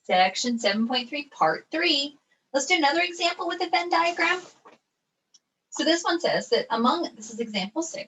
Section 7.3, part 3. Let's do another example with a Venn diagram. So this one says that this is example 6.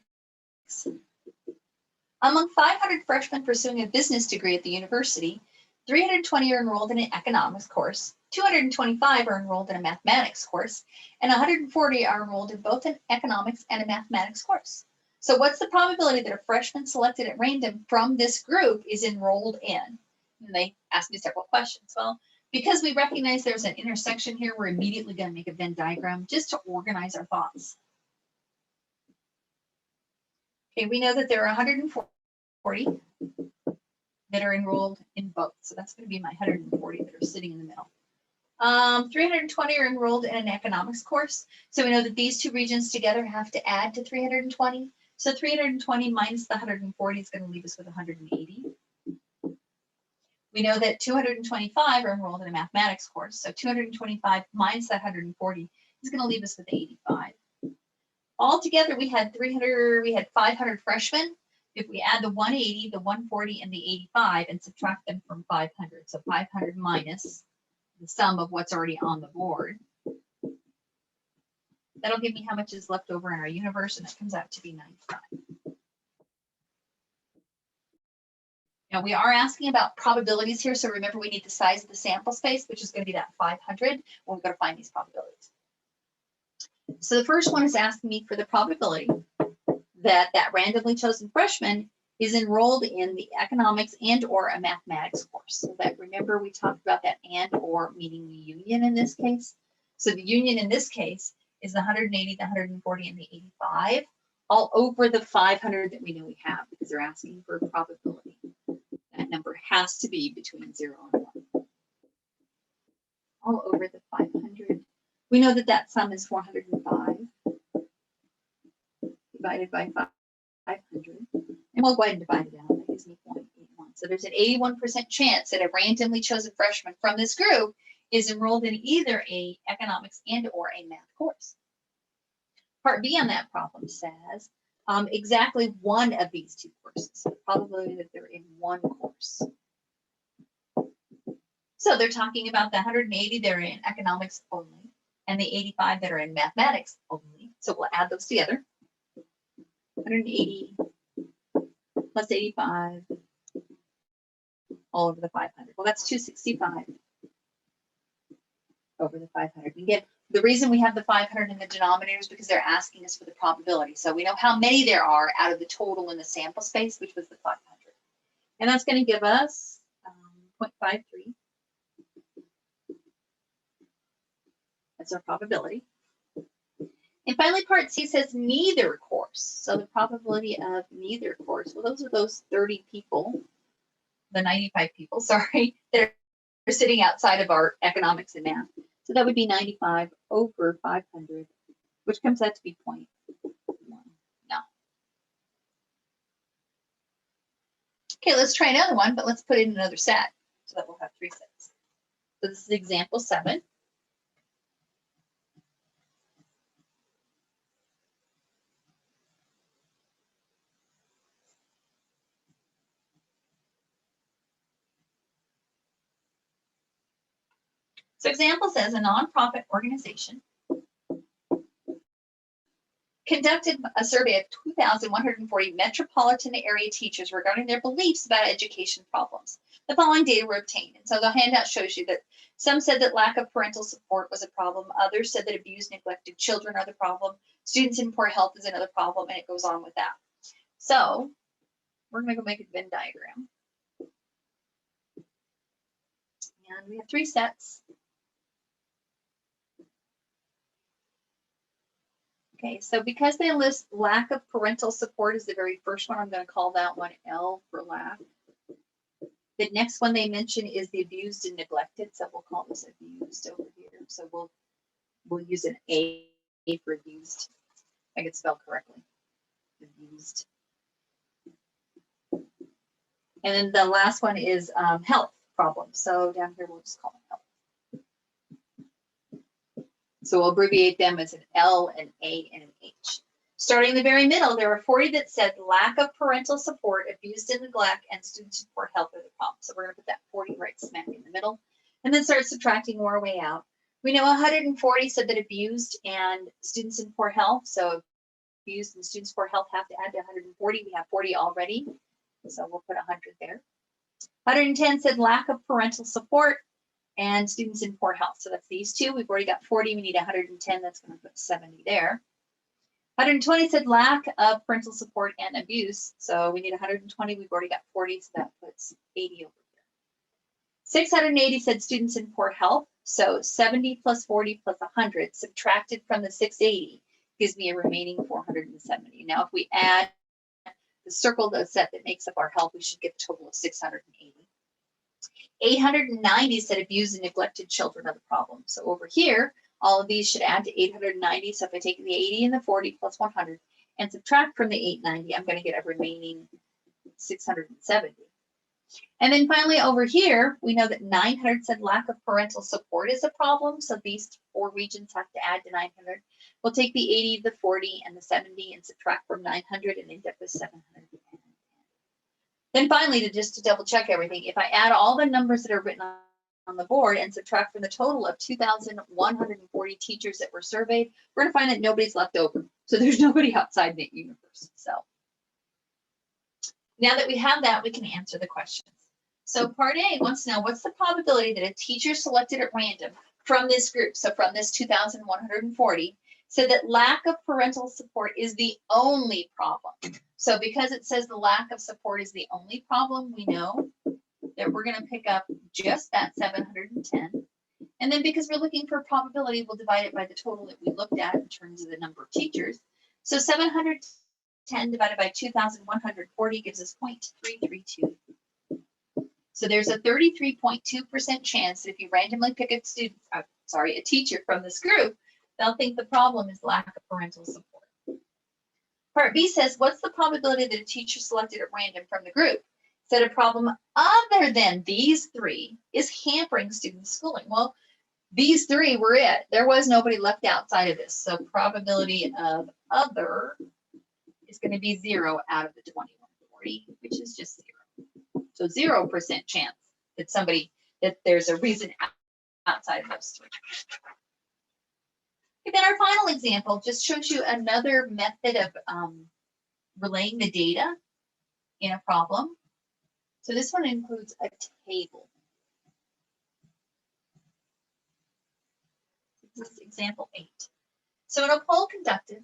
Among 500 freshmen pursuing a business degree at the university, 320 are enrolled in an economics course, 225 are enrolled in a mathematics course, and 140 are enrolled in both an economics and a mathematics course. So what's the probability that a freshman selected at random from this group is enrolled in? And they asked me several questions. Well, because we recognize there's an intersection here, we're immediately going to make a Venn diagram just to organize our thoughts. Okay, we know that there are 140 that are enrolled in both. So that's going to be my 140 that are sitting in the middle. 320 are enrolled in an economics course. So we know that these two regions together have to add to 320. So 320 minus the 140 is going to leave us with 180. We know that 225 are enrolled in a mathematics course. So 225 minus that 140 is going to leave us with 85. Altogether, we had 500 freshmen. If we add the 180, the 140, and the 85 and subtract them from 500, so 500 minus the sum of what's already on the board, that'll give me how much is left over in our universe, and it comes out to be 95. Now, we are asking about probabilities here, so remember we need the size of the sample space, which is going to be that 500 when we've got to find these probabilities. So the first one is asking me for the probability that randomly chosen freshman is enrolled in the economics and or a mathematics course. So that, remember, we talked about that and or meaning the union in this case. So the union in this case is the 180, the 140, and the 85, all over the 500 that we know we have, because they're asking for a probability. That number has to be between 0 and 1. All over the 500. We know that that sum is 405 divided by 500. And we'll go ahead and divide it out. That gives me 0.81. So there's an 81% chance that a randomly chosen freshman from this group is enrolled in either a economics and or a math course. Part B on that problem says exactly one of these two courses. So the probability that they're in one course. So they're talking about the 180 that are in economics only and the 85 that are in mathematics only. So we'll add those together. 180 plus 85 all over the 500. Well, that's 265 over the 500. Again, the reason we have the 500 in the denominator is because they're asking us for the probability. So we know how many there are out of the total in the sample space, which was the 500. And that's going to give us 0.53. That's our probability. And finally, part C says neither course. So the probability of neither course, well, those are those 30 people, the 95 people, sorry, that are sitting outside of our economics and math. So that would be 95 over 500, which comes out to be 0.1. No. Okay, let's try another one, but let's put in another set so that we'll have 3 sets. So this is example 7. So example says a nonprofit organization conducted a survey of 2,140 metropolitan area teachers regarding their beliefs about education problems. The following data were obtained. And so the handout shows you that some said that lack of parental support was a problem. Others said that abused, neglected children are the problem. Students in poor health is another problem, and it goes on with that. So we're going to go make a Venn diagram. And we have 3 sets. Okay, so because they list lack of parental support is the very first one, I'm going to call that one L for lack. The next one they mention is the abused and neglected, so we'll call this abused over here. So we'll use an A for abused. I get spelled correctly. Abused. And then the last one is health problems. So down here we'll just call them health. So we'll abbreviate them as an L, an A, and an H. Starting in the very middle, there were 40 that said lack of parental support, abused and neglect, and students in poor health are the problem. So we're going to put that 40 right smack in the middle. and then start subtracting our way out. We know 140 said that abused and students in poor health. So abused and students in poor health have to add to 140. We have 40 already. So we'll put 100 there. 110 said lack of parental support and students in poor health. So that's these two. We've already got 40. We need 110. That's going to put 70 there. 120 said lack of parental support and abuse. So we need 120. We've already got 40. So that puts 80 over here. 680 said students in poor health. So 70 plus 40 plus 100 subtracted from the 680 gives me a remaining 470. Now, if we add the circle, the set that makes up our health, we should get a total of 680. 890 said abused and neglected children are the problem. So over here, all of these should add to 890. So if I take the 80 and the 40 plus 100 and subtract from the 890, I'm going to get a remaining 670. And then finally over here, we know that 900 said lack of parental support is a problem. So these four regions have to add to 900. We'll take the 80, the 40, and the 70 and subtract from 900 and end up with 710. Then finally, just to double check everything, if I add all the numbers that are written on the board and subtract from the total of 2,140 teachers that were surveyed, we're going to find that nobody's left over. So there's nobody outside the universe. So now that we have that, we can answer the questions. So part A wants to know what's the probability that a teacher selected at random from this group, so from this 2,140, said that lack of parental support is the only problem. So because it says the lack of support is the only problem, we know that we're going to pick up just that 710. And then because we're looking for probability, we'll divide it by the total that we looked at in terms of the number of teachers. So 710 divided by 2,140 gives us 0.332. So there's a 33.2% chance that if you randomly pick a teacher from this group, they'll think the problem is lack of parental support. Part B says, what's the probability that a teacher selected at random from the group said a problem other than these three is hampering students' schooling? Well, these three were it. There was nobody left outside of this. So probability of other is going to be 0 out of the 2140, which is just 0. So 0% chance that there's a reason outside of those three. And then our final example just shows you another method of relaying the data in a problem. So this one includes a table. This is example 8. So in a poll conducted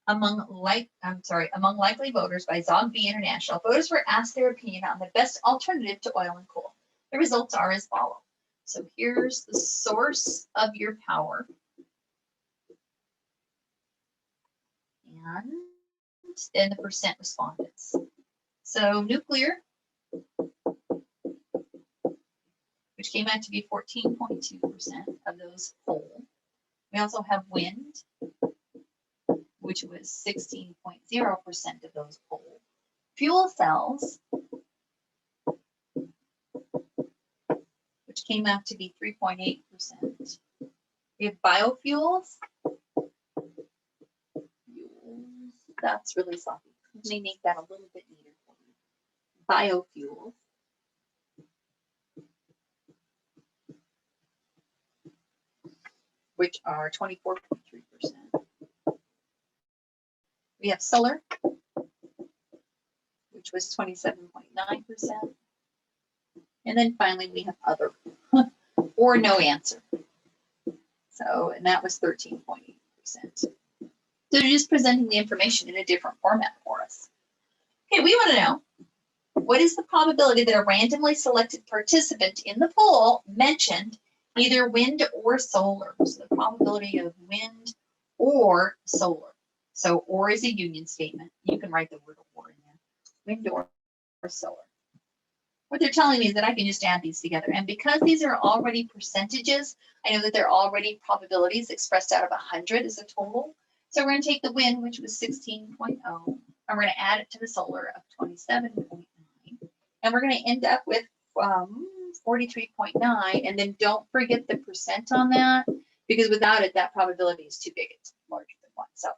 among likely voters by Zogby International, voters were asked their opinion on the best alternative to oil and coal. The results are as follows. So here's the source of your power. And then the percent respondents. So nuclear, which came out to be 14.2% of those polled. We also have wind, which was 16.0% of those polled. Fuel cells, which came out to be 3.8%. We have biofuels. That's really sloppy. Let me make that a little bit neater for you. Biofuels. Which are 24.3%. We have solar, which was 27.9%. And then finally we have other, or no answer. So, and that was 13.8%. So they're just presenting the information in a different format for us. Okay, we want to know, what is the probability that a randomly selected participant in the poll mentioned either wind or solar? So the probability of wind or solar. So or is a union statement. You can write the word or in there. Wind or solar. What they're telling me is that I can just add these together. And because these are already percentages, I know that they're already probabilities expressed out of 100 as a total. So we're going to take the wind, which was 16.0, and we're going to add it to the solar of 27.9. And we're going to end up with 43.9. And then don't forget the percent on that, because without it, that probability is too big. It's larger than 1. So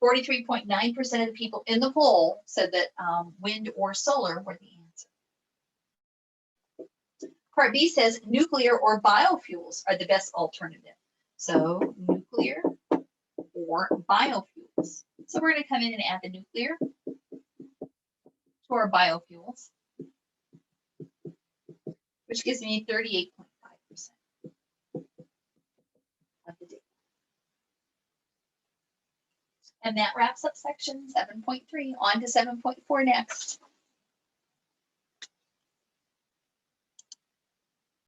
43.9% of the people in the poll said that wind or solar were the answer. Part B says nuclear or biofuels are the best alternative. So nuclear or biofuels. So we're going to come in and add the nuclear to our biofuels, which gives me 38.5% of the data. And that wraps up section 7.3. On to 7.4 next.